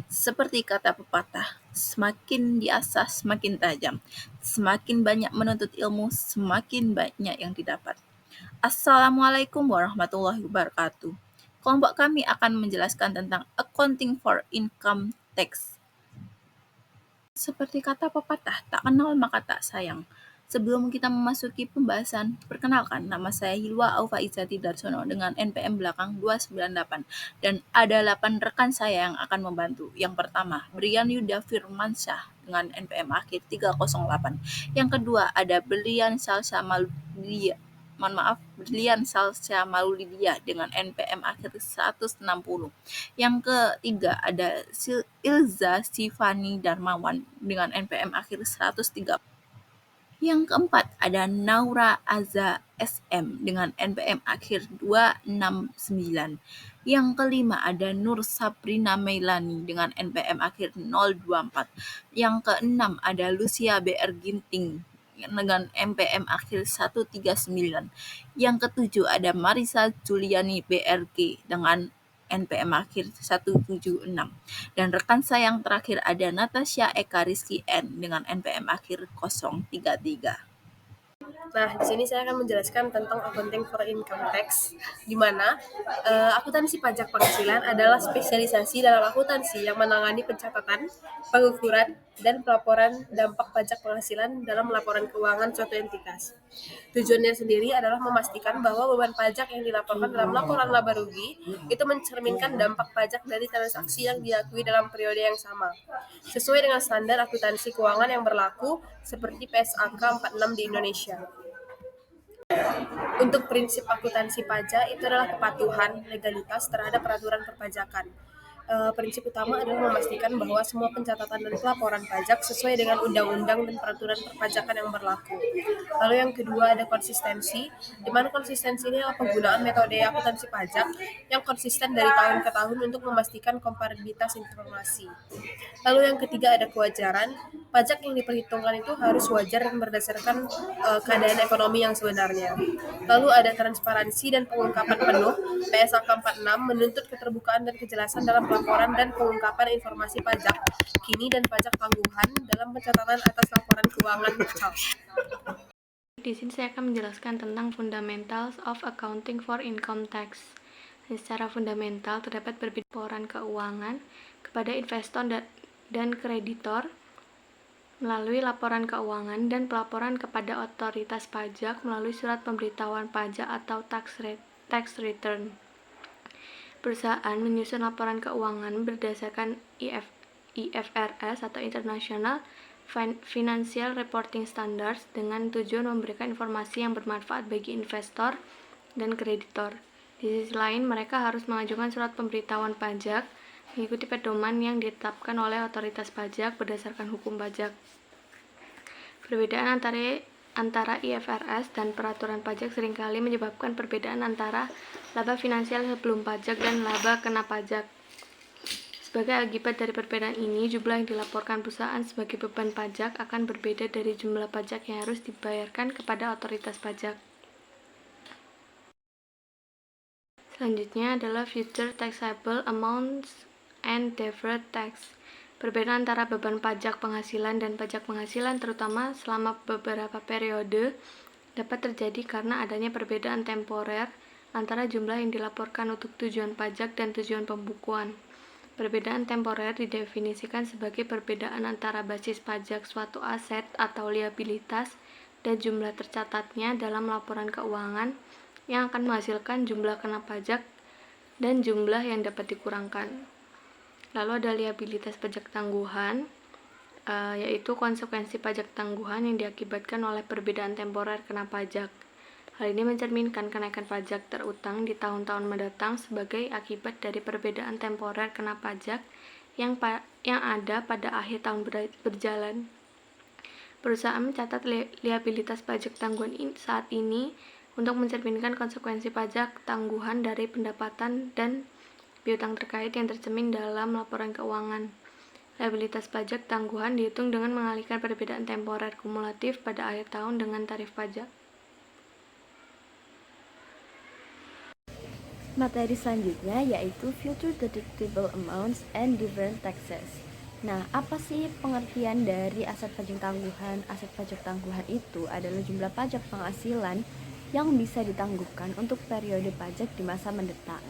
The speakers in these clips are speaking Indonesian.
Seperti kata pepatah, semakin diasah semakin tajam, semakin banyak menuntut ilmu, semakin banyak yang didapat. Assalamualaikum warahmatullahi wabarakatuh. Kelompok kami akan menjelaskan tentang accounting for income tax. Seperti kata pepatah, tak kenal maka tak sayang. Sebelum kita memasuki pembahasan, perkenalkan nama saya Hilwa Aufa Izzati Darsono dengan NPM belakang 298 dan ada 8 rekan saya yang akan membantu. Yang pertama, Brian Yuda Firmansyah dengan NPM akhir 308. Yang kedua ada Brilian Salsa Maulidia dengan NPM akhir 160. Yang ketiga ada Ilza Sifani Darmawan dengan NPM akhir 130. Yang keempat ada Naura Aza SM dengan NPM akhir 269. Yang kelima ada Nur Sabrina Meilani dengan NPM akhir 024. Yang keenam ada Lucia BR Ginting dengan NPM akhir 139. Yang ketujuh ada Marisa Juliani BRG dengan NPM akhir 176. Dan rekan saya yang terakhir ada Natasha Eka Rizky N dengan NPM akhir 033. Nah, di sini saya akan menjelaskan tentang accounting for income tax, di mana akuntansi pajak penghasilan adalah spesialisasi dalam akuntansi yang menangani pencatatan, pengukuran, dan pelaporan dampak pajak penghasilan dalam laporan keuangan suatu entitas. Tujuannya sendiri adalah memastikan bahwa beban pajak yang dilaporkan dalam laporan laba rugi itu mencerminkan dampak pajak dari transaksi yang diakui dalam periode yang sama, sesuai dengan standar akuntansi keuangan yang berlaku seperti PSAK 46 di Indonesia. Untuk prinsip akuntansi pajak itu adalah kepatuhan legalitas terhadap peraturan perpajakan. Prinsip utama adalah memastikan bahwa semua pencatatan dan pelaporan pajak sesuai dengan undang-undang dan peraturan perpajakan yang berlaku. Lalu yang kedua ada konsistensi, di mana konsistensi ini adalah penggunaan metode akuntansi pajak yang konsisten dari tahun ke tahun untuk memastikan komparabilitas informasi. Lalu yang ketiga ada kewajaran, pajak yang diperhitungkan itu harus wajar dan berdasarkan keadaan ekonomi yang sebenarnya. Lalu ada transparansi dan pengungkapan penuh, PSAK 46 menuntut keterbukaan dan kejelasan dalam pelaporan dan pengungkapan informasi pajak kini dan pajak tangguhan dalam pencatatan atas laporan keuangan CAL. Di sini saya akan menjelaskan tentang Fundamentals of Accounting for Income Tax. Secara fundamental terdapat perbedaan laporan keuangan kepada investor dan kreditor melalui laporan keuangan dan pelaporan kepada otoritas pajak melalui surat pemberitahuan pajak atau tax return. Perusahaan menyusun laporan keuangan berdasarkan IFRS atau International Financial Reporting Standards dengan tujuan memberikan informasi yang bermanfaat bagi investor dan kreditor. Di sisi lain, mereka harus mengajukan surat pemberitahuan pajak mengikuti pedoman yang ditetapkan oleh otoritas pajak berdasarkan hukum pajak. Perbedaan antara IFRS dan peraturan pajak seringkali menyebabkan perbedaan antara laba finansial sebelum pajak dan laba kena pajak. Sebagai akibat dari perbedaan ini, jumlah yang dilaporkan perusahaan sebagai beban pajak akan berbeda dari jumlah pajak yang harus dibayarkan kepada otoritas pajak. Selanjutnya adalah future taxable amounts and deferred tax. Perbedaan antara beban pajak penghasilan dan pajak penghasilan terutama selama beberapa periode dapat terjadi karena adanya perbedaan temporer antara jumlah yang dilaporkan untuk tujuan pajak dan tujuan pembukuan. Perbedaan temporer didefinisikan sebagai perbedaan antara basis pajak suatu aset atau liabilitas dan jumlah tercatatnya dalam laporan keuangan yang akan menghasilkan jumlah kena pajak dan jumlah yang dapat dikurangkan. Lalu ada liabilitas pajak tangguhan, yaitu konsekuensi pajak tangguhan yang diakibatkan oleh perbedaan temporer kena pajak. Hal ini mencerminkan kenaikan pajak terutang di tahun-tahun mendatang sebagai akibat dari perbedaan temporer kena pajak yang ada pada akhir tahun berjalan. Perusahaan mencatat liabilitas pajak tangguhan saat ini untuk mencerminkan konsekuensi pajak tangguhan dari pendapatan dan piutang terkait yang tercermin dalam laporan keuangan. Liabilitas pajak tangguhan dihitung dengan mengalihkan perbedaan temporer kumulatif pada akhir tahun dengan tarif pajak. Materi selanjutnya yaitu future deductible amounts and different taxes. Nah, apa sih pengertian dari aset pajak tangguhan? Aset pajak tangguhan itu adalah jumlah pajak penghasilan yang bisa ditangguhkan untuk periode pajak di masa mendatang.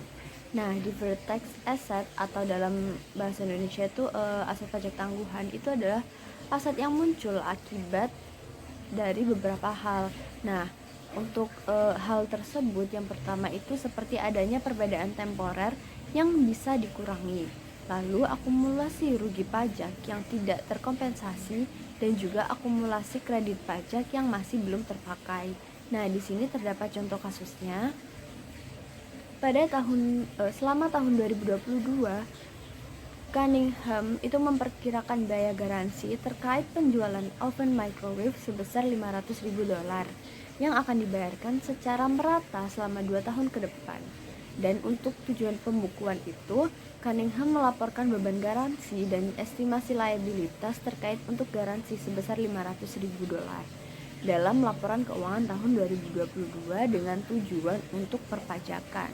Nah, deferred tax asset atau dalam bahasa Indonesia itu aset pajak tangguhan itu adalah aset yang muncul akibat dari beberapa hal. Nah, untuk hal tersebut yang pertama itu seperti adanya perbedaan temporer yang bisa dikurangi, lalu akumulasi rugi pajak yang tidak terkompensasi, dan juga akumulasi kredit pajak yang masih belum terpakai. Nah, di sini terdapat contoh kasusnya. Pada selama tahun 2022, Cunningham itu memperkirakan biaya garansi terkait penjualan oven microwave sebesar $500.000 yang akan dibayarkan secara merata selama 2 tahun ke depan. Dan untuk tujuan pembukuan itu, Cunningham melaporkan beban garansi dan estimasi liabilitas terkait untuk garansi sebesar $500.000 dalam laporan keuangan tahun 2022 dengan tujuan untuk perpajakan.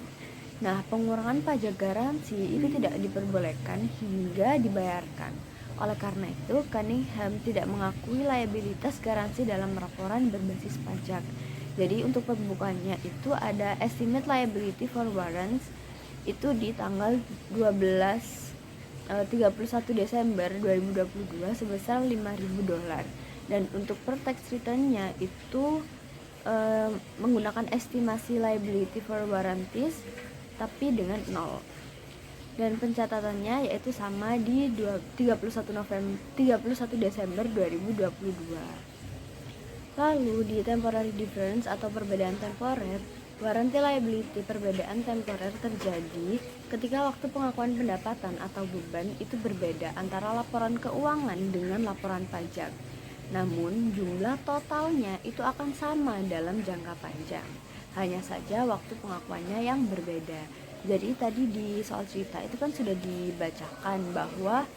Nah, pengurangan pajak garansi itu tidak diperbolehkan hingga dibayarkan. Oleh karena itu, Cunningham tidak mengakui liabilitas garansi dalam laporan berbasis pajak. Jadi untuk pembukaannya itu ada estimate liability for warrants itu di tanggal 31 Desember 2022 sebesar $5.000. Dan untuk per tax return-nya itu menggunakan estimasi liability for warranties tapi dengan 0. Dan pencatatannya yaitu sama di 31 Desember 2022. Lalu di temporary difference atau perbedaan temporer, warranty liability perbedaan temporer terjadi ketika waktu pengakuan pendapatan atau beban itu berbeda antara laporan keuangan dengan laporan pajak. Namun jumlah totalnya itu akan sama dalam jangka panjang. Hanya saja waktu pengakuannya yang berbeda. Jadi tadi di soal cerita itu kan sudah dibacakan bahwa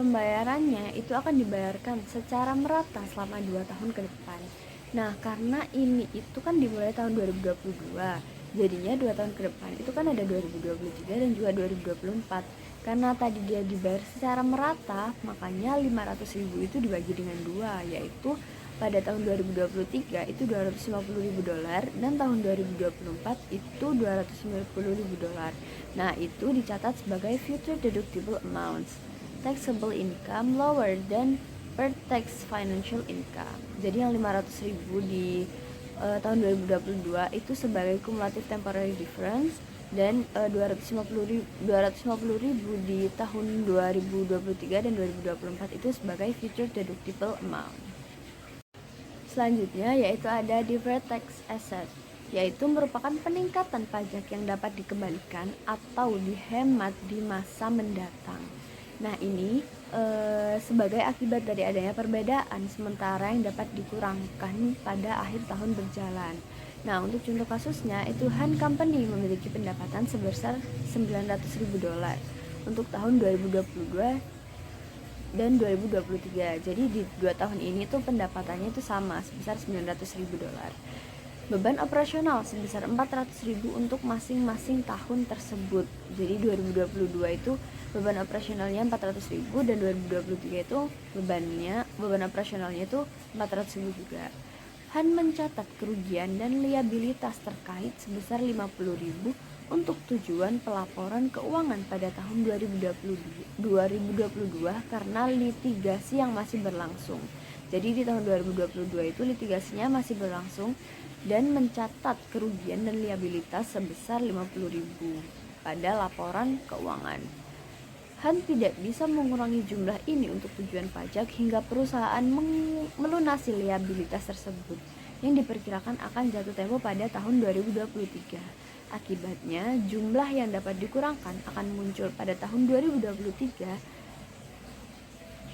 pembayarannya itu akan dibayarkan secara merata selama 2 tahun ke depan. Nah, karena ini itu kan dimulai tahun 2022, jadinya 2 tahun ke depan itu kan ada 2023 dan juga 2024. Karena tadi dia dibayar secara merata, makanya 500.000 itu dibagi dengan 2, yaitu pada tahun 2023 itu $250.000 dan tahun 2024 itu $290.000. Nah, itu dicatat sebagai future deductible amounts. Taxable income lower than per tax financial income. Jadi yang 500.000 di tahun 2022 itu sebagai cumulative temporary difference, dan 250.000 di tahun 2023 dan 2024 itu sebagai future deductible amount. Selanjutnya yaitu ada deferred tax asset, yaitu merupakan peningkatan pajak yang dapat dikembalikan atau dihemat di masa mendatang. Nah, ini sebagai akibat dari adanya perbedaan sementara yang dapat dikurangkan pada akhir tahun berjalan. Nah, untuk contoh kasusnya itu Han Company memiliki pendapatan sebesar $900.000 untuk tahun 2022 dan 2023. Jadi di 2 tahun ini tuh pendapatannya itu sama sebesar $900.000. Beban operasional sebesar $400.000 untuk masing-masing tahun tersebut. Jadi 2022 itu beban operasionalnya $400.000 dan 2023 itu beban operasionalnya itu $400.000 juga. Han mencatat kerugian dan liabilitas terkait sebesar $50.000 untuk tujuan pelaporan keuangan pada tahun 2022 karena litigasi yang masih berlangsung. Jadi di tahun 2022 itu litigasinya masih berlangsung dan mencatat kerugian dan liabilitas sebesar $50.000 pada laporan keuangan. Han tidak bisa mengurangi jumlah ini untuk tujuan pajak hingga perusahaan melunasi liabilitas tersebut yang diperkirakan akan jatuh tempo pada tahun 2023. Akibatnya, jumlah yang dapat dikurangkan akan muncul pada tahun 2023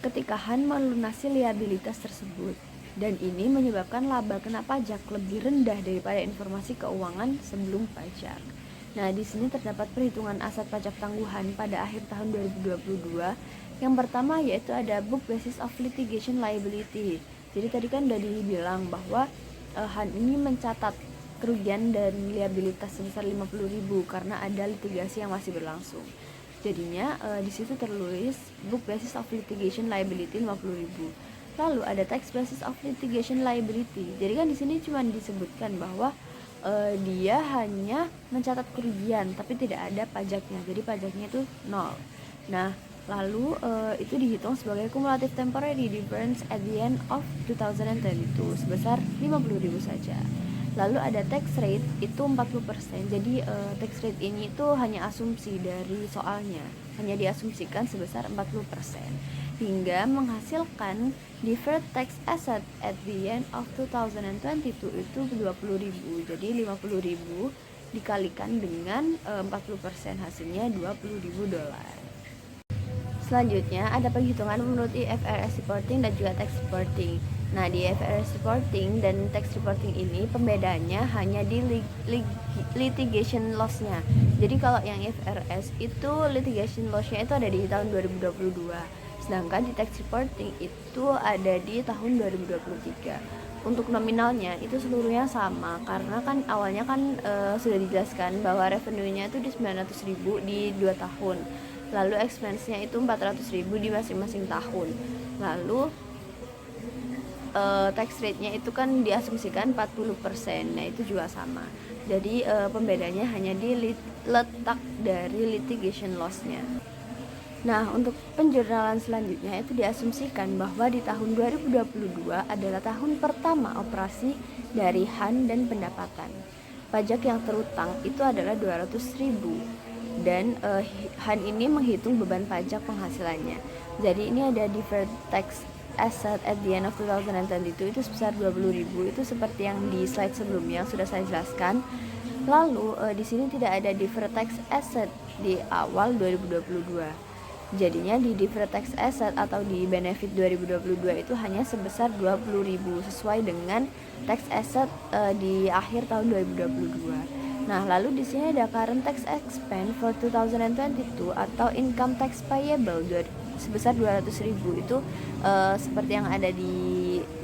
ketika Han melunasi liabilitas tersebut. Dan ini menyebabkan laba kena pajak lebih rendah daripada informasi keuangan sebelum pajak. Nah, di sini terdapat perhitungan aset pajak tangguhan pada akhir tahun 2022. Yang pertama yaitu ada book basis of litigation liability. Jadi tadi kan udah dibilang bahwa Han ini mencatat kerugian dan liabilitas sebesar 50.000 karena ada litigasi yang masih berlangsung. Jadinya di situ tertulis book basis of litigation liability 50.000. Lalu ada tax basis of litigation liability. Jadi kan di sini cuma disebutkan bahwa dia hanya mencatat kerugian tapi tidak ada pajaknya. Jadi pajaknya itu 0. Nah, lalu itu dihitung sebagai cumulative temporary difference at the end of 2022 sebesar 50.000 saja. Lalu ada tax rate itu 40%. Jadi tax rate ini itu hanya asumsi dari soalnya, hanya diasumsikan sebesar 40%, hingga menghasilkan deferred tax asset at the end of 2022 itu 20.000. Jadi 50.000 dikalikan dengan 40%, hasilnya $20.000. Selanjutnya ada penghitungan menurut IFRS reporting dan juga tax reporting. Nah, di IFRS reporting dan tax reporting ini pembedanya hanya di litigation loss-nya. Jadi kalau yang IFRS itu litigation loss-nya itu ada di tahun 2022. Sedangkan di tax reporting itu ada di tahun 2023. Untuk nominalnya itu seluruhnya sama karena kan awalnya kan sudah dijelaskan bahwa revenue-nya itu di 900.000 di 2 tahun. Lalu expense-nya itu 400.000 di masing-masing tahun. Lalu tax rate-nya itu kan diasumsikan 40%. Nah, itu juga sama. Jadi pembedanya hanya di letak dari litigation loss-nya. Nah, untuk penjurnalan selanjutnya itu diasumsikan bahwa di tahun 2022 adalah tahun pertama operasi dari Han dan pendapatan. Pajak yang terutang itu adalah 200.000. Dan Han ini menghitung beban pajak penghasilannya. Jadi ini ada deferred tax asset at the end of 2022 itu sebesar 20.000. Itu seperti yang di slide sebelumnya yang sudah saya jelaskan. Lalu di sini tidak ada deferred tax asset di awal 2022. Jadinya di deferred tax asset atau di benefit 2022 itu hanya sebesar 20.000 sesuai dengan tax asset di akhir tahun 2022. Nah, lalu di sini ada current tax expense for 2022 atau income tax payable sebesar 200.000 itu seperti yang ada di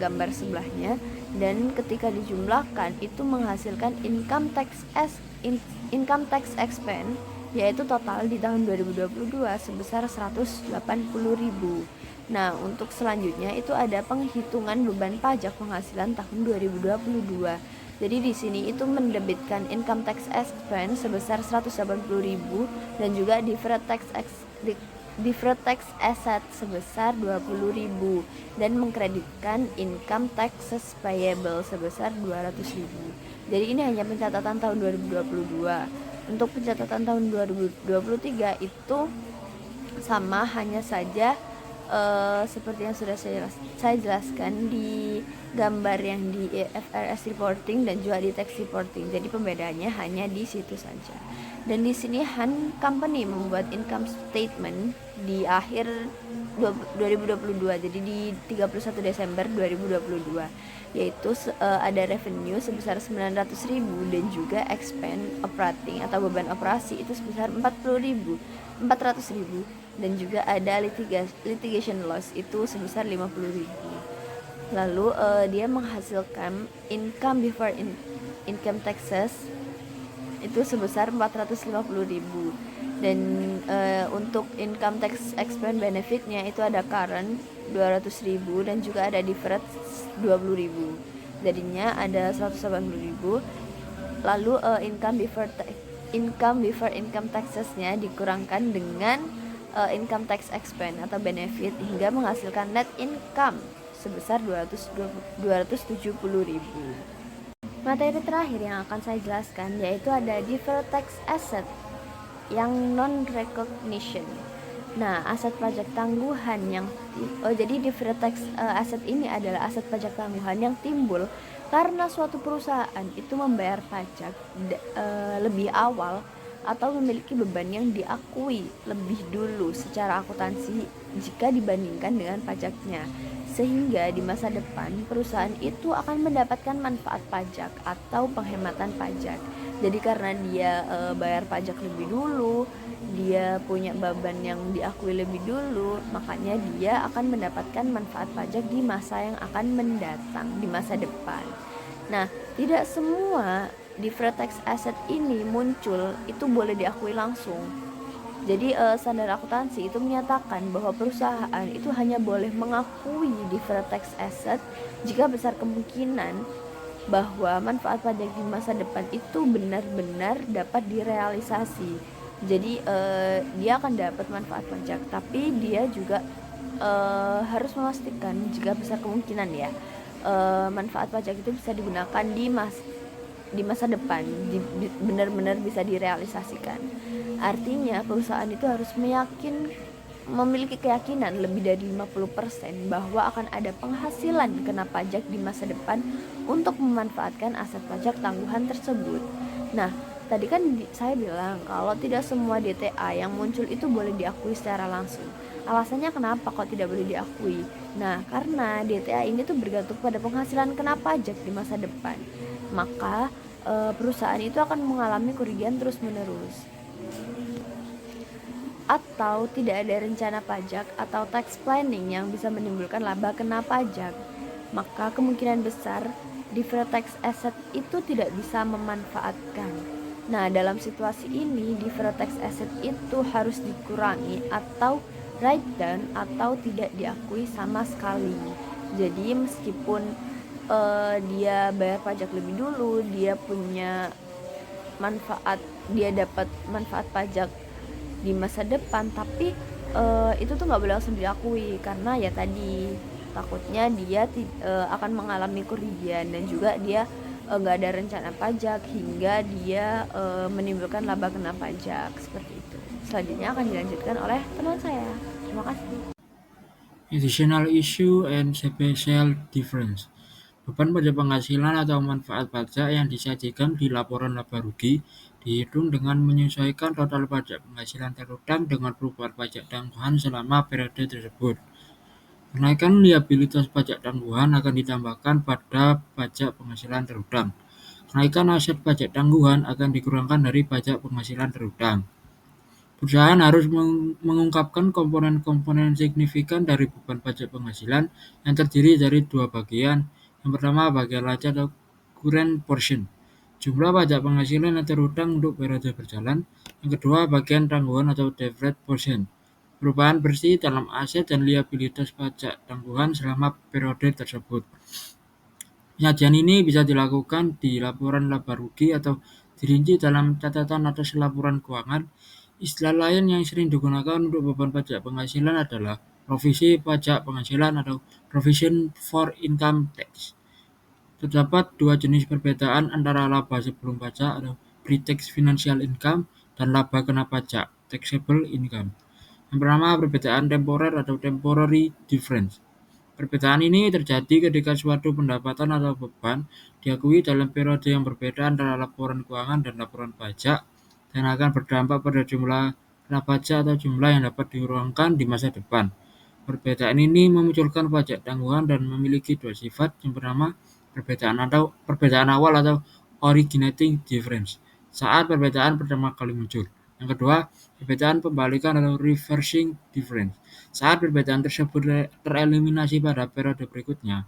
gambar sebelahnya, dan ketika dijumlahkan itu menghasilkan income tax expense yaitu total di tahun 2022 sebesar 180.000. Nah, untuk selanjutnya itu ada penghitungan beban pajak penghasilan tahun 2022. Jadi di sini itu mendebitkan income tax expense sebesar 180.000 dan juga deferred tax asset sebesar 20.000 dan mengkreditkan income taxes payable sebesar 200.000. Jadi ini hanya pencatatan tahun 2022. Untuk pencatatan tahun 2023 itu sama, hanya saja seperti yang sudah saya jelaskan di gambar yang di IFRS reporting dan juga di tax reporting. Jadi pembedaannya hanya di situ saja. Dan di sini Han Company membuat income statement di akhir 2022. Jadi di 31 Desember 2022, yaitu ada revenue sebesar 900.000 dan juga expense operating atau beban operasi itu sebesar 400.000 dan juga ada litigation loss itu sebesar 50.000. Lalu dia menghasilkan income before income taxes itu sebesar 450.000 dan untuk income tax expense benefitnya itu ada current 200.000 dan juga ada deferred 20.000. Jadinya ada 180.000. Lalu income before income taxesnya dikurangkan dengan income tax expense atau benefit hingga menghasilkan net income sebesar 270.000. Materi terakhir yang akan saya jelaskan yaitu ada deferred tax asset yang non recognition. Nah, aset pajak tangguhan yang jadi deferred tax asset ini adalah aset pajak tangguhan yang timbul karena suatu perusahaan itu membayar pajak lebih awal atau memiliki beban yang diakui lebih dulu secara akuntansi jika dibandingkan dengan pajaknya, sehingga di masa depan perusahaan itu akan mendapatkan manfaat pajak atau penghematan pajak. Jadi karena dia bayar pajak lebih dulu, dia punya beban yang diakui lebih dulu, makanya dia akan mendapatkan manfaat pajak di masa yang akan mendatang, di masa depan. Nah, tidak semua deferred tax asset ini muncul itu boleh diakui langsung. Jadi standar akuntansi itu menyatakan bahwa perusahaan itu hanya boleh mengakui deferred tax asset jika besar kemungkinan bahwa manfaat pajak di masa depan itu benar-benar dapat direalisasi. Jadi dia akan dapat manfaat pajak, tapi dia juga harus memastikan jika besar kemungkinan ya manfaat pajak itu bisa digunakan di masa depan, benar-benar bisa direalisasikan. Artinya perusahaan itu harus memiliki keyakinan lebih dari 50% bahwa akan ada penghasilan kena pajak di masa depan untuk memanfaatkan aset pajak tangguhan tersebut. Nah, tadi kan saya bilang kalau tidak semua DTA yang muncul itu boleh diakui secara langsung. Alasannya kenapa kok tidak boleh diakui? Nah, karena DTA ini tuh bergantung pada penghasilan kena pajak di masa depan. Maka perusahaan itu akan mengalami kerugian terus-menerus. Atau tidak ada rencana pajak atau tax planning yang bisa menimbulkan laba kena pajak, maka kemungkinan besar deferred tax asset itu tidak bisa memanfaatkan. Nah, dalam situasi ini deferred tax asset itu harus dikurangi atau write down atau tidak diakui sama sekali. Jadi meskipun dia bayar pajak lebih dulu, dia punya dia dapat manfaat pajak di masa depan, tapi itu tuh nggak boleh langsung diakui karena ya tadi takutnya dia akan mengalami kerugian dan juga dia nggak ada rencana pajak hingga dia menimbulkan laba kena pajak seperti itu. Selanjutnya akan dilanjutkan oleh teman saya. Terima kasih. Additional issue and special difference. Beban pajak penghasilan atau manfaat pajak yang disajikan di laporan laba rugi dihitung dengan menyesuaikan total pajak penghasilan terutang dengan perubahan pajak tangguhan selama periode tersebut. Kenaikan liabilitas pajak tangguhan akan ditambahkan pada pajak penghasilan terutang. Kenaikan aset pajak tangguhan akan dikurangkan dari pajak penghasilan terutang. Perusahaan harus mengungkapkan komponen-komponen signifikan dari beban pajak penghasilan yang terdiri dari dua bagian. Yang pertama, bagian laba atau current portion, jumlah pajak penghasilan yang terutang untuk periode berjalan. Yang kedua, bagian tangguhan atau deferred portion, perubahan bersih dalam aset dan liabilitas pajak tangguhan selama periode tersebut. Penyajian ini bisa dilakukan di laporan laba rugi atau dirinci dalam catatan atas laporan keuangan. Istilah lain yang sering digunakan untuk beban pajak penghasilan adalah provisi pajak penghasilan atau provision for income tax. Terdapat dua jenis perbedaan antara laba sebelum pajak atau pre-tax financial income dan laba kena pajak taxable income. Yang pertama, perbedaan temporer atau temporary difference. Perbedaan ini terjadi ketika suatu pendapatan atau beban diakui dalam periode yang berbeda antara laporan keuangan dan laporan pajak dan akan berdampak pada jumlah kena pajak atau jumlah yang dapat diurangkan di masa depan. Perbedaan ini memunculkan pajak tangguhan dan memiliki dua sifat. Yang pertama, perbedaan awal atau originating difference, saat perbedaan pertama kali muncul. Yang kedua, perbedaan pembalikan atau reversing difference, saat perbedaan tersebut tereliminasi pada periode berikutnya.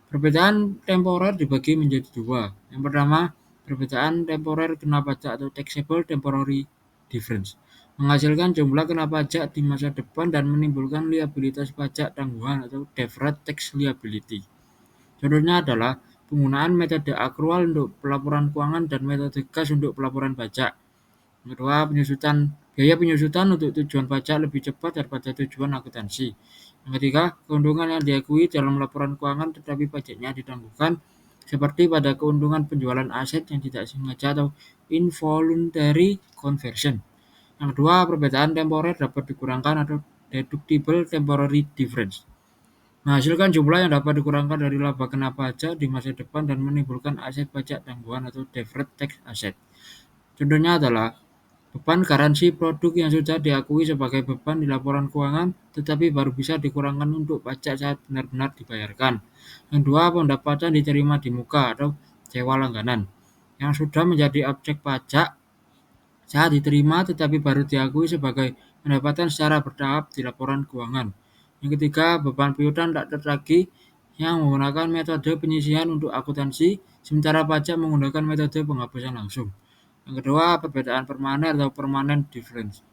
Perbedaan temporer dibagi menjadi dua. Yang pertama, perbedaan temporer kena pajak atau taxable temporary difference, menghasilkan jumlah kena pajak di masa depan dan menimbulkan liabilitas pajak tangguhan atau deferred tax liability. Contohnya adalah penggunaan metode akrual untuk pelaporan keuangan dan metode kas untuk pelaporan pajak. Yang kedua, biaya penyusutan untuk tujuan pajak lebih cepat daripada tujuan akuntansi. Yang ketiga, keuntungan yang diakui dalam laporan keuangan tetapi pajaknya ditangguhkan, seperti pada keuntungan penjualan aset yang tidak sengaja atau involuntary conversion. Yang kedua, perbedaan temporer dapat dikurangkan atau deductible temporary difference, menghasilkan jumlah yang dapat dikurangkan dari laba kena pajak di masa depan dan menimbulkan aset pajak tangguhan atau deferred tax asset. Contohnya adalah beban garansi produk yang sudah diakui sebagai beban di laporan keuangan tetapi baru bisa dikurangkan untuk pajak saat benar-benar dibayarkan. Yang dua, pendapatan diterima di muka atau sewa langganan, yang sudah menjadi objek pajak saat diterima tetapi baru diakui sebagai pendapatan secara bertahap di laporan keuangan. Yang ketiga, beban piutang tak tertagih yang menggunakan metode penyisihan untuk akuntansi, sementara pajak menggunakan metode penghapusan langsung. Yang kedua, perbedaan permanen atau permanent difference.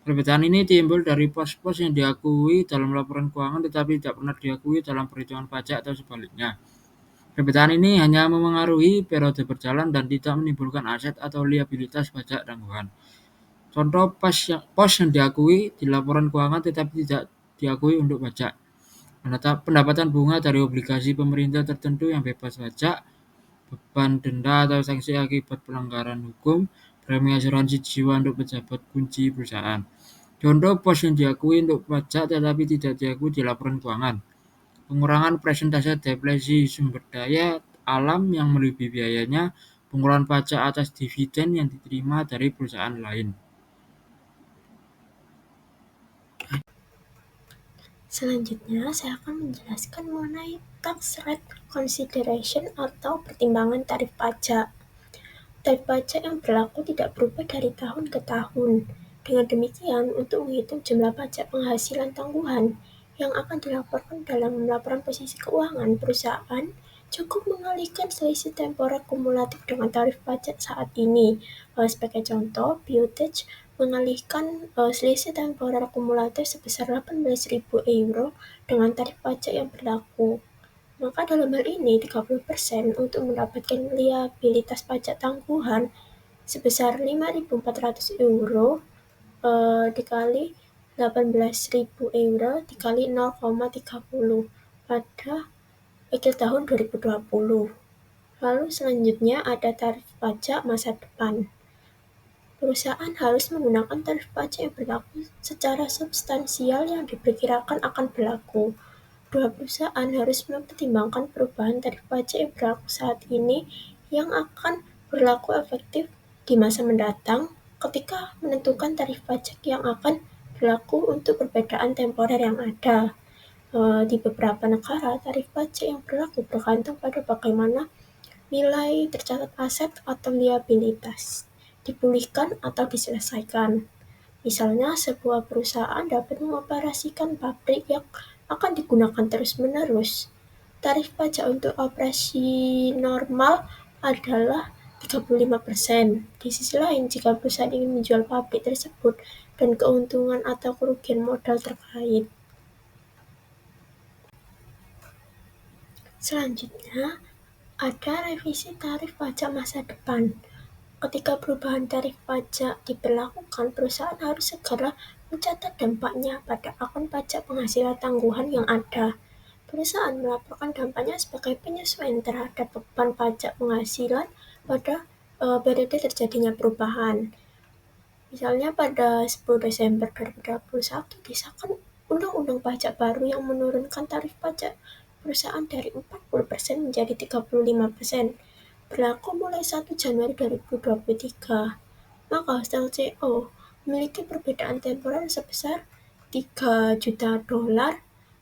Perbedaan ini timbul dari pos-pos yang diakui dalam laporan keuangan tetapi tidak pernah diakui dalam perhitungan pajak atau sebaliknya. Perbedaan ini hanya memengaruhi periode berjalan dan tidak menimbulkan aset atau liabilitas pajak tangguhan. Contoh pos yang diakui di laporan keuangan tetapi tidak diakui untuk pajak. Pendapatan bunga dari obligasi pemerintah tertentu yang bebas pajak, beban denda atau sanksi akibat pelanggaran hukum, premi asuransi jiwa untuk pejabat kunci perusahaan. Contoh pos yang diakui untuk pajak tetapi tidak diakui di laporan keuangan. Pengurangan persentase deflasi sumber daya alam yang melebihi biayanya, pengurangan pajak atas dividen yang diterima dari perusahaan lain. Selanjutnya, saya akan menjelaskan mengenai tax rate consideration atau pertimbangan tarif pajak. Tarif pajak yang berlaku tidak berubah dari tahun ke tahun. Dengan demikian, untuk menghitung jumlah pajak penghasilan tangguhan yang akan dilaporkan dalam laporan posisi keuangan perusahaan, cukup mengalihkan selisih temporer kumulatif dengan tarif pajak saat ini. Sebagai contoh, Biotage mengalihkan selisih temporer kumulatif sebesar 18.000 euro dengan tarif pajak yang berlaku. Maka dalam hal ini 30% untuk mendapatkan liabilitas pajak tangguhan sebesar 5.400 euro dikali 18.000 euro dikali 0,30 pada akhir tahun 2020. Lalu selanjutnya ada tarif pajak masa depan. Perusahaan harus menggunakan tarif pajak yang berlaku secara substansial yang diperkirakan akan berlaku. Dua perusahaan harus mempertimbangkan perubahan tarif pajak yang berlaku saat ini yang akan berlaku efektif di masa mendatang ketika menentukan tarif pajak yang akan berlaku untuk perbedaan temporer yang ada. Di beberapa negara, tarif pajak yang berlaku bergantung pada bagaimana nilai tercatat aset atau liabilitas dipulihkan atau diselesaikan. Misalnya, sebuah perusahaan dapat mengoperasikan pabrik yang akan digunakan terus-menerus. Tarif pajak untuk operasi normal adalah 35%. Di sisi lain, jika perusahaan ingin menjual pabrik tersebut dan keuntungan atau kerugian modal terkait. Selanjutnya, ada revisi tarif pajak masa depan. Ketika perubahan tarif pajak diberlakukan, perusahaan harus segera mencatat dampaknya pada akun pajak penghasilan tangguhan yang ada. Perusahaan melaporkan dampaknya sebagai penyesuaian terhadap beban pajak penghasilan pada periode terjadinya perubahan. Misalnya pada 10 Desember 2021 disahkan Undang-Undang Pajak baru yang menurunkan tarif pajak perusahaan dari 40% menjadi 35%. Berlaku mulai 1 Januari 2023, maka LCO memiliki perbedaan temporer sebesar $3 juta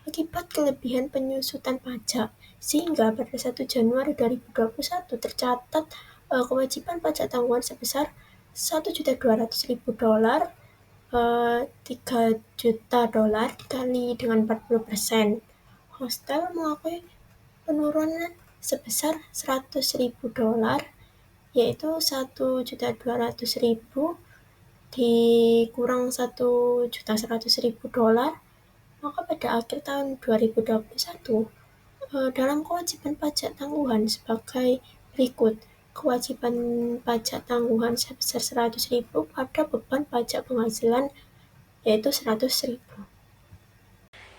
akibat kelebihan penyusutan pajak, sehingga pada 1 Januari 2021 tercatat kewajiban pajak tangguhan sebesar $1.200.000, $3 juta dikali dengan 40%. Hostel mengakui penurunan sebesar $100.000, yaitu $1.200.000 dikurang $1.100.000, maka pada akhir tahun 2021 dalam kewajiban pajak tangguhan sebagai berikut. Kewajiban pajak tangguhan sebesar $100.000 pada beban pajak penghasilan yaitu $100.000.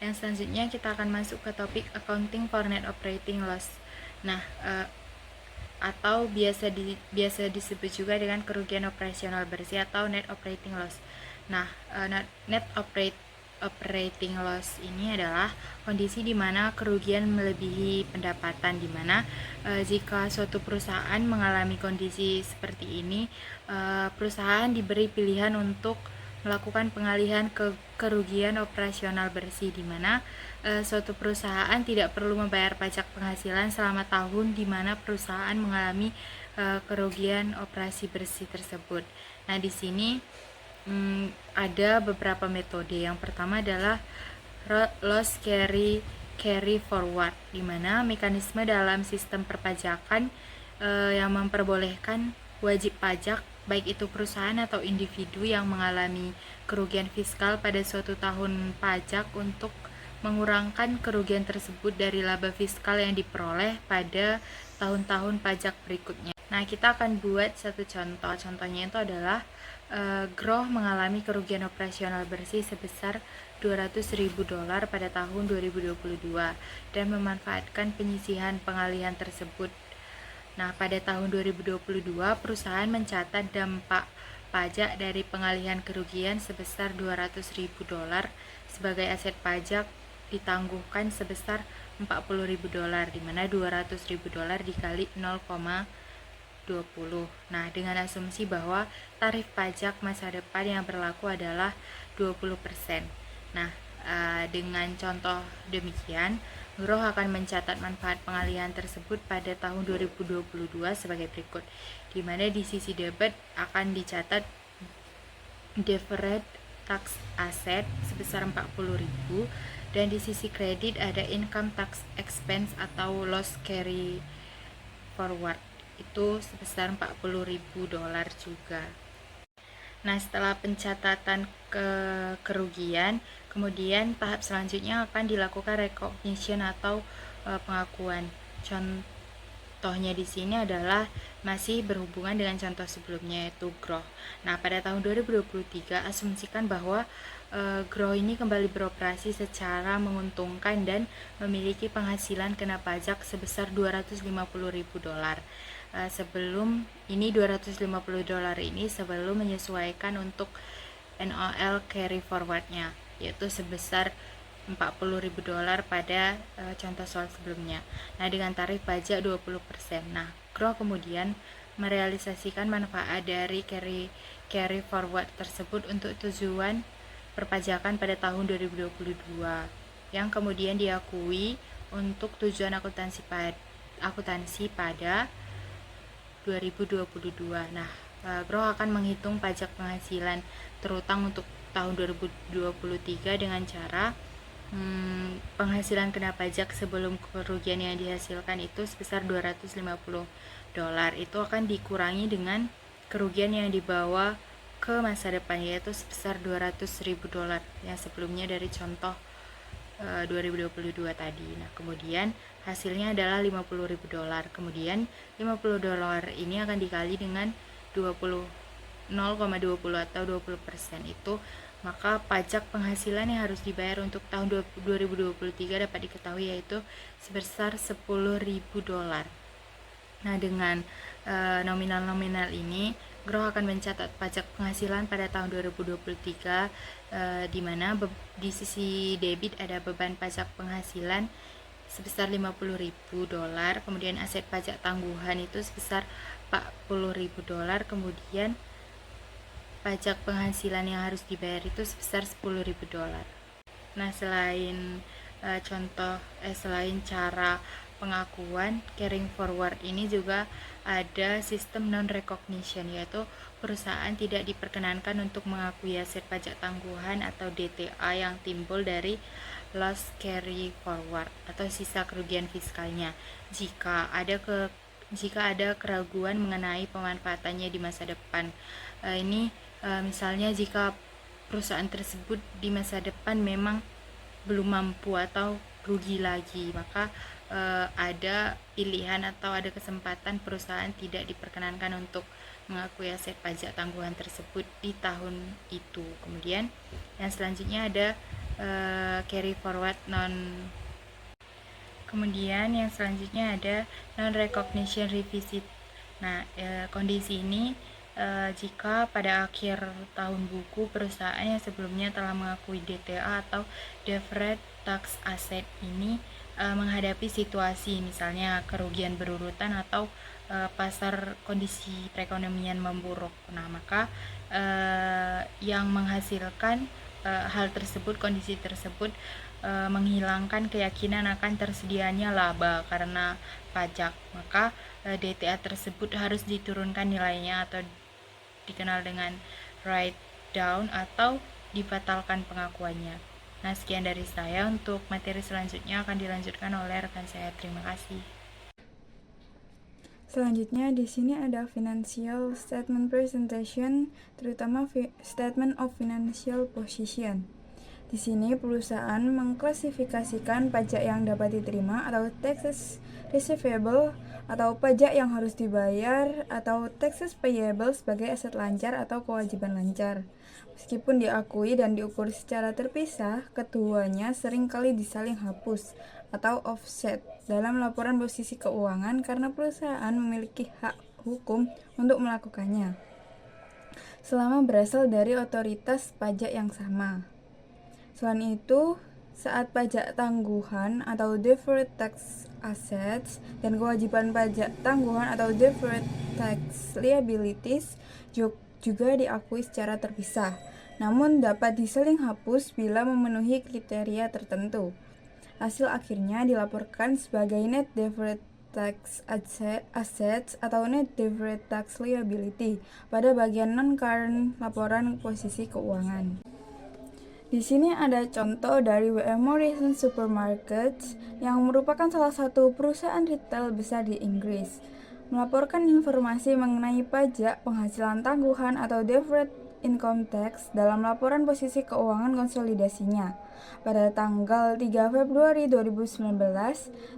Yang selanjutnya kita akan masuk ke topik accounting for net operating loss. Nah, atau biasa disebut juga dengan kerugian operasional bersih atau net operating loss. Nah, net operating loss ini adalah kondisi di mana kerugian melebihi pendapatan, di mana jika suatu perusahaan mengalami kondisi seperti ini, perusahaan diberi pilihan untuk melakukan pengalihan ke kerugian operasional bersih, di mana suatu perusahaan tidak perlu membayar pajak penghasilan selama tahun di mana perusahaan mengalami kerugian operasi bersih tersebut. Nah, di sini ada beberapa metode. Yang pertama adalah loss carry carry forward, di mana mekanisme dalam sistem perpajakan yang memperbolehkan wajib pajak, baik itu perusahaan atau individu yang mengalami kerugian fiskal pada suatu tahun pajak, untuk mengurangkan kerugian tersebut dari laba fiskal yang diperoleh pada tahun-tahun pajak berikutnya. Nah, kita akan buat satu contoh. Contohnya itu adalah Groh mengalami kerugian operasional bersih sebesar $200.000 pada tahun 2022 dan memanfaatkan penyisihan pengalihan tersebut. Nah, pada tahun 2022, perusahaan mencatat dampak pajak dari pengalihan kerugian sebesar $200.000 sebagai aset pajak ditangguhkan sebesar $40.000, di mana $200.000 dikali 0,20. Nah, dengan asumsi bahwa tarif pajak masa depan yang berlaku adalah 20%. Nah, dengan contoh demikian, Groh akan mencatat manfaat pengalihan tersebut pada tahun 2022 sebagai berikut, di mana di sisi debit akan dicatat deferred tax asset sebesar 40.000, dan di sisi kredit ada income tax expense atau loss carry forward, itu sebesar $40.000 juga. Nah, setelah pencatatan kerugian, kemudian tahap selanjutnya akan dilakukan recognition atau pengakuan. Contohnya di sini adalah masih berhubungan dengan contoh sebelumnya, yaitu Groh. Nah, pada tahun 2023 asumsikan bahwa Groh ini kembali beroperasi secara menguntungkan dan memiliki penghasilan kena pajak sebesar $250.000. Sebelum ini $250 ini sebelum menyesuaikan untuk NOL carry forwardnya, yaitu sebesar $40.000 pada contoh soal sebelumnya. Nah, dengan tarif pajak 20%. Nah, Groh kemudian merealisasikan manfaat dari carry forward tersebut untuk tujuan perpajakan pada tahun 2022, yang kemudian diakui untuk tujuan akuntansi pada 2022. Nah, Groh akan menghitung pajak penghasilan terutang untuk tahun 2023 dengan cara penghasilan kena pajak sebelum kerugian yang dihasilkan itu sebesar $250. Itu akan dikurangi dengan kerugian yang dibawa ke masa depan, yaitu sebesar $200.000 yang sebelumnya dari contoh 2022 tadi. Nah, kemudian hasilnya adalah $50.000. Kemudian $50 ini akan dikali dengan 0,20 atau 20%, itu maka pajak penghasilan yang harus dibayar untuk tahun 2023 dapat diketahui yaitu sebesar $10.000. Nah, dengan nominal-nominal ini, Groh akan mencatat pajak penghasilan pada tahun 2023, di mana di sisi debit ada beban pajak penghasilan sebesar $50.000, kemudian aset pajak tangguhan itu sebesar $40.000, kemudian pajak penghasilan yang harus dibayar itu sebesar $10.000. Nah, selain selain cara pengakuan carrying forward ini juga ada sistem non-recognition, yaitu perusahaan tidak diperkenankan untuk mengakui aset pajak tangguhan atau DTA yang timbul dari loss carry forward atau sisa kerugian fiskalnya jika ada keraguan mengenai pemanfaatannya di masa depan. Misalnya jika perusahaan tersebut di masa depan memang belum mampu atau rugi lagi, maka ada pilihan atau ada kesempatan perusahaan tidak diperkenankan untuk mengakui aset pajak tangguhan tersebut di tahun itu. Kemudian yang selanjutnya ada carry forward kemudian yang selanjutnya ada non recognition revisit. Nah, kondisi ini jika pada akhir tahun buku perusahaan yang sebelumnya telah mengakui DTA atau deferred tax asset ini menghadapi situasi misalnya kerugian berurutan atau pasar kondisi perekonomian memburuk. Nah, maka yang menghasilkan hal tersebut, kondisi tersebut menghilangkan keyakinan akan tersedianya laba karena pajak, maka DTA tersebut harus diturunkan nilainya atau dikenal dengan write down atau dibatalkan pengakuannya. Nah, sekian dari saya. Untuk materi selanjutnya akan dilanjutkan oleh rekan saya. Terima kasih. Selanjutnya di sini ada financial statement presentation, terutama statement of financial position. Di sini perusahaan mengklasifikasikan pajak yang dapat diterima atau taxes receivable atau pajak yang harus dibayar atau taxes payable sebagai aset lancar atau kewajiban lancar. Meskipun diakui dan diukur secara terpisah, keduanya seringkali disaling hapus atau offset dalam laporan posisi keuangan karena perusahaan memiliki hak hukum untuk melakukannya selama berasal dari otoritas pajak yang sama. Selain itu, saat pajak tangguhan atau deferred tax assets dan kewajiban pajak tangguhan atau deferred tax liabilities juga diakui secara terpisah, namun dapat diseling hapus bila memenuhi kriteria tertentu. Hasil akhirnya dilaporkan sebagai net deferred tax assets atau net deferred tax liability pada bagian non-current laporan posisi keuangan. Di sini ada contoh dari W.M. Morrison Supermarkets yang merupakan salah satu perusahaan retail besar di Inggris, melaporkan informasi mengenai pajak penghasilan tangguhan atau deferred income tax dalam laporan posisi keuangan konsolidasinya. Pada tanggal 3 Februari 2019,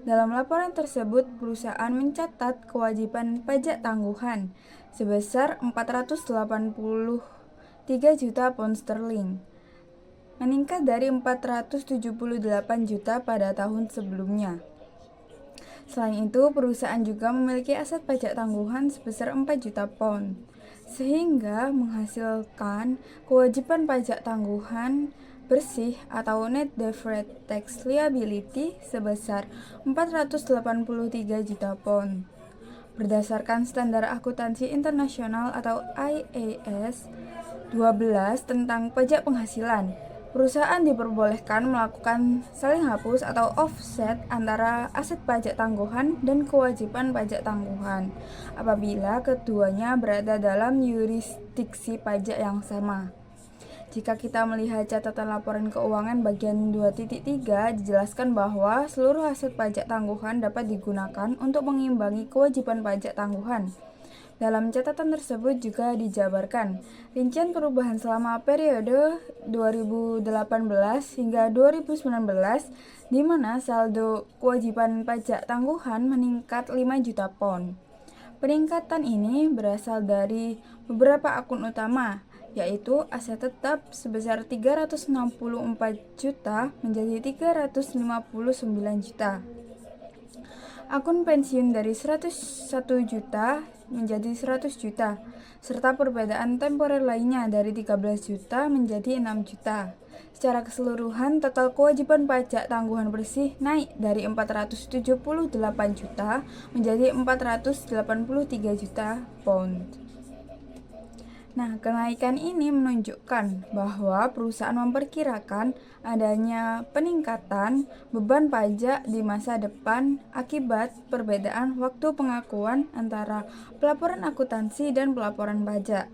dalam laporan tersebut perusahaan mencatat kewajiban pajak tangguhan sebesar 483 juta pound sterling, meningkat dari 478 juta pada tahun sebelumnya. Selain itu, perusahaan juga memiliki aset pajak tangguhan sebesar 4 juta pound, sehingga menghasilkan kewajiban pajak tangguhan bersih atau net deferred tax liability sebesar 483 juta pound. Berdasarkan standar akuntansi internasional atau IAS 12 tentang pajak penghasilan, perusahaan diperbolehkan melakukan saling hapus atau offset antara aset pajak tangguhan dan kewajiban pajak tangguhan apabila keduanya berada dalam yurisdiksi pajak yang sama. Jika kita melihat catatan laporan keuangan bagian 2.3, dijelaskan bahwa seluruh aset pajak tangguhan dapat digunakan untuk mengimbangi kewajiban pajak tangguhan. Dalam catatan tersebut juga dijabarkan rincian perubahan selama periode 2018 hingga 2019, di mana saldo kewajiban pajak tangguhan meningkat 5 juta pound. Peningkatan ini berasal dari beberapa akun utama, yaitu aset tetap sebesar 364 juta menjadi 359 juta. Akun pensiun dari 101 juta menjadi 100 juta, serta perbedaan temporer lainnya dari 13 juta menjadi 6 juta. Secara keseluruhan, total kewajiban pajak tangguhan bersih naik dari 478 juta menjadi 483 juta pound. Nah, kenaikan ini menunjukkan bahwa perusahaan memperkirakan adanya peningkatan beban pajak di masa depan akibat perbedaan waktu pengakuan antara pelaporan akuntansi dan pelaporan pajak.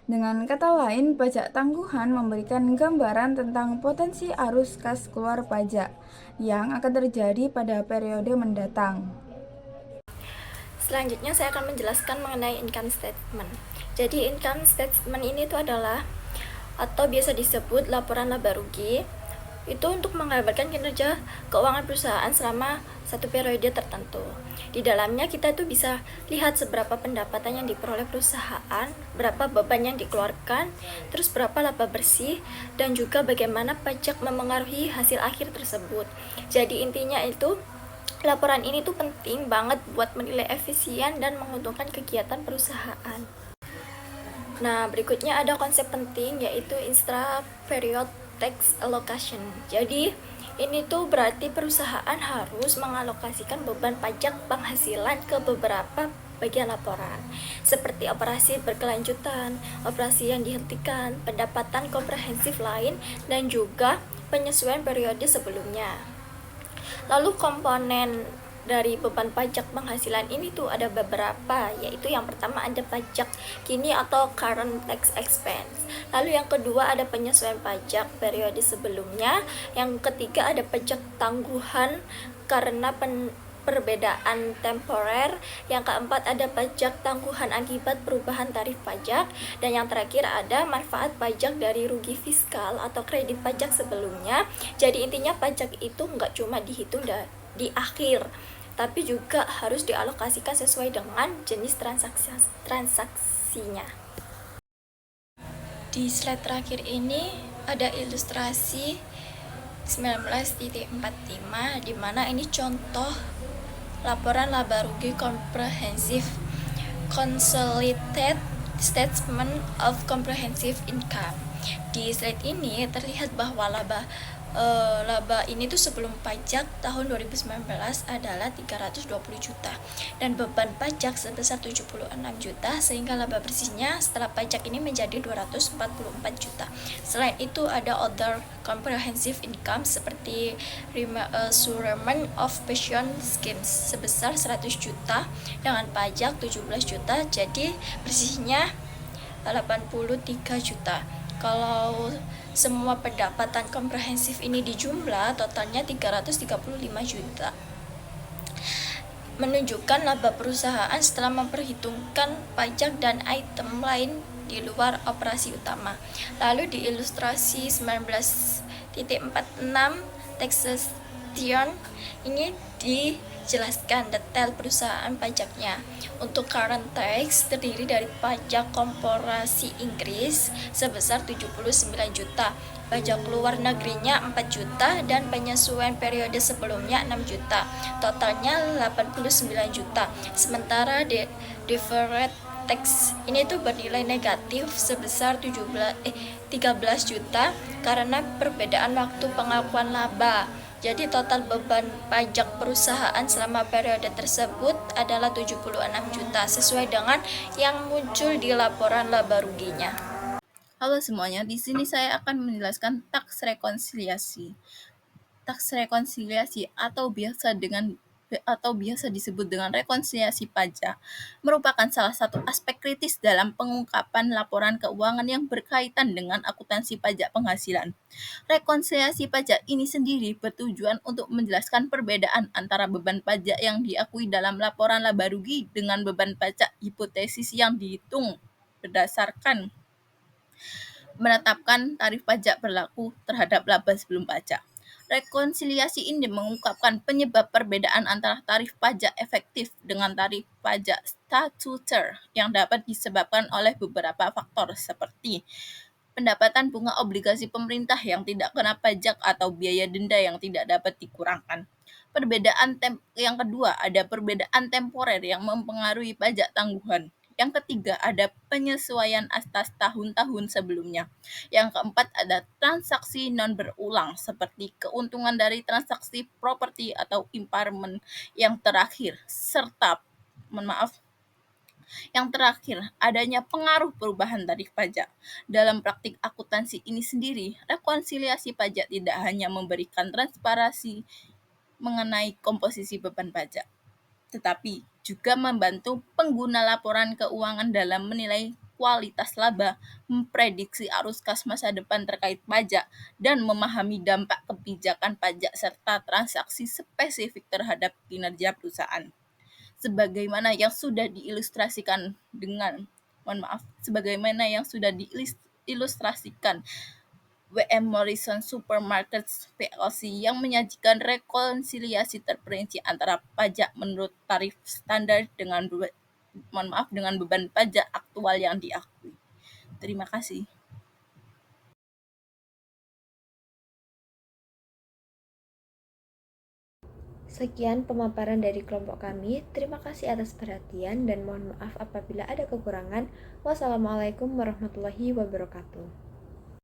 Dengan kata lain, pajak tangguhan memberikan gambaran tentang potensi arus kas keluar pajak yang akan terjadi pada periode mendatang. Selanjutnya saya akan menjelaskan mengenai income statement. Jadi income statement ini itu adalah atau biasa disebut laporan laba rugi, itu untuk menggambarkan kinerja keuangan perusahaan selama satu periode tertentu. Di dalamnya kita itu bisa lihat seberapa pendapatan yang diperoleh perusahaan, berapa beban yang dikeluarkan, terus berapa laba bersih, dan juga bagaimana pajak memengaruhi hasil akhir tersebut. Jadi intinya itu laporan ini tuh penting banget buat menilai efisien dan menguntungkan kegiatan perusahaan. Nah, berikutnya ada konsep penting yaitu intra-period tax allocation. Jadi, ini tuh berarti perusahaan harus mengalokasikan beban pajak penghasilan ke beberapa bagian laporan, seperti operasi berkelanjutan, operasi yang dihentikan, pendapatan komprehensif lain, dan juga penyesuaian periode sebelumnya. Lalu komponen dari beban pajak penghasilan ini tuh ada beberapa, yaitu yang pertama ada pajak kini atau current tax expense. Lalu yang kedua ada penyesuaian pajak periode sebelumnya. Yang ketiga ada pajak tangguhan karena perbedaan temporer. Yang keempat ada pajak tangguhan akibat perubahan tarif pajak. Dan yang terakhir ada manfaat pajak dari rugi fiskal atau kredit pajak sebelumnya. Jadi intinya pajak itu nggak cuma dihitung di akhir, tapi juga harus dialokasikan sesuai dengan jenis transaksinya. Di slide terakhir ini ada ilustrasi 19.45 di mana ini contoh laporan laba rugi komprehensif Consolidated Statement of Comprehensive Income. Di slide ini terlihat bahwa laba ini tuh sebelum pajak tahun 2019 adalah 320 juta dan beban pajak sebesar 76 juta, sehingga laba bersihnya setelah pajak ini menjadi 244 juta. Selain itu ada other comprehensive income seperti reimbursement of pension schemes sebesar 100 juta dengan pajak 17 juta, jadi bersihnya 83 juta. Kalau semua pendapatan komprehensif ini dijumlah, totalnya 335 juta. Menunjukkan laba perusahaan setelah memperhitungkan pajak dan item lain di luar operasi utama. Lalu di ilustrasi 19.46 taxation ini dijelaskan detail perusahaan pajaknya. Untuk current tax terdiri dari pajak korporasi Inggris sebesar 79 juta, pajak luar negerinya 4 juta, dan penyesuaian periode sebelumnya 6 juta. Totalnya 89 juta. Sementara deferred tax ini tuh bernilai negatif sebesar 13 juta karena perbedaan waktu pengakuan laba. Jadi total beban pajak perusahaan selama periode tersebut adalah 76 juta sesuai dengan yang muncul di laporan laba ruginya. Halo semuanya, di sini saya akan menjelaskan tax rekonsiliasi. Tax rekonsiliasi atau biasa disebut dengan rekonsiliasi pajak merupakan salah satu aspek kritis dalam pengungkapan laporan keuangan yang berkaitan dengan akuntansi pajak penghasilan. Rekonsiliasi pajak ini sendiri bertujuan untuk menjelaskan perbedaan antara beban pajak yang diakui dalam laporan laba rugi dengan beban pajak hipotesis yang dihitung berdasarkan menetapkan tarif pajak berlaku terhadap laba sebelum pajak. Rekonsiliasi ini mengungkapkan penyebab perbedaan antara tarif pajak efektif dengan tarif pajak statuter yang dapat disebabkan oleh beberapa faktor seperti pendapatan bunga obligasi pemerintah yang tidak kena pajak atau biaya denda yang tidak dapat dikurangkan. Yang kedua, ada perbedaan temporer yang mempengaruhi pajak tangguhan. Yang ketiga, ada penyesuaian atas tahun-tahun sebelumnya. Yang keempat, ada transaksi non-berulang seperti keuntungan dari transaksi properti atau impairment. Yang terakhir, adanya pengaruh perubahan tarif pajak. Dalam praktik akuntansi ini sendiri, rekonsiliasi pajak tidak hanya memberikan transparansi mengenai komposisi beban pajak, tetapi juga membantu pengguna laporan keuangan dalam menilai kualitas laba, memprediksi arus kas masa depan terkait pajak, dan memahami dampak kebijakan pajak serta transaksi spesifik terhadap kinerja perusahaan. Sebagaimana yang sudah diilustrasikan W.M. Morrison Supermarkets Plc yang menyajikan rekonsiliasi terperinci antara pajak menurut tarif standar dengan beban pajak aktual yang diakui. Terima kasih. Sekian pemaparan dari kelompok kami. Terima kasih atas perhatian dan mohon maaf apabila ada kekurangan. Wassalamualaikum warahmatullahi wabarakatuh.